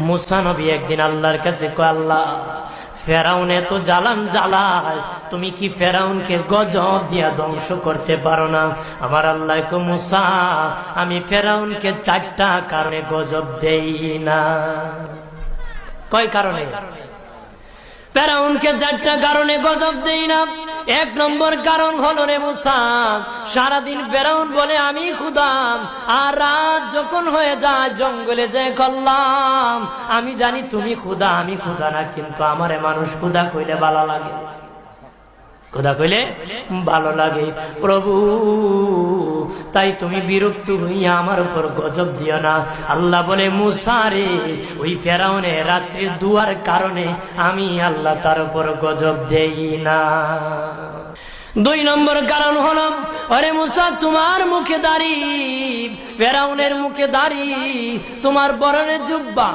মুসা নবী একদিন আল্লাহর কাছে কয়, আল্লাহ ফেরাউন এত জ্বালান জ্বালায়, তুমি কি ফেরাউনকে গজব দিয়া ধ্বংস করতে পারো না? আমার আল্লাহ কয়, মুসা আমি ফেরাউনকে 4টা কারণে গজব দেই না। কয় কারণে? ফেরাউনকে 4টা কারণে গজব দেই না। 1 নম্বর কারণ হলো, রে মুসা, সারাদিন ফেরাউন বলে আমি খোদা, আর রাত যখন হয়ে যায় জঙ্গলে যায় করলাম আমি জানি তুমি খোদা, আমি খোদা না, কিন্তু আমারে মানুষ খোদা কইলে ভালো লাগে, খোদা কইলে ভালো লাগে। প্রভু তাই তুমি বিরক্ত হইয়া আমার উপর গজব দিও না। আল্লাহ বলে, মুসা রে, ওই ফেরাউনের রাত্রির দুয়ার কারণে আমি আল্লাহ তার উপর গজব দেই না। 2 নম্বর কারণ হলো, আরে মুসা তোমার মুখে দাড়ি, ফেরাউনের মুখে দাড়ি, তোমার পরনে জুব্বা,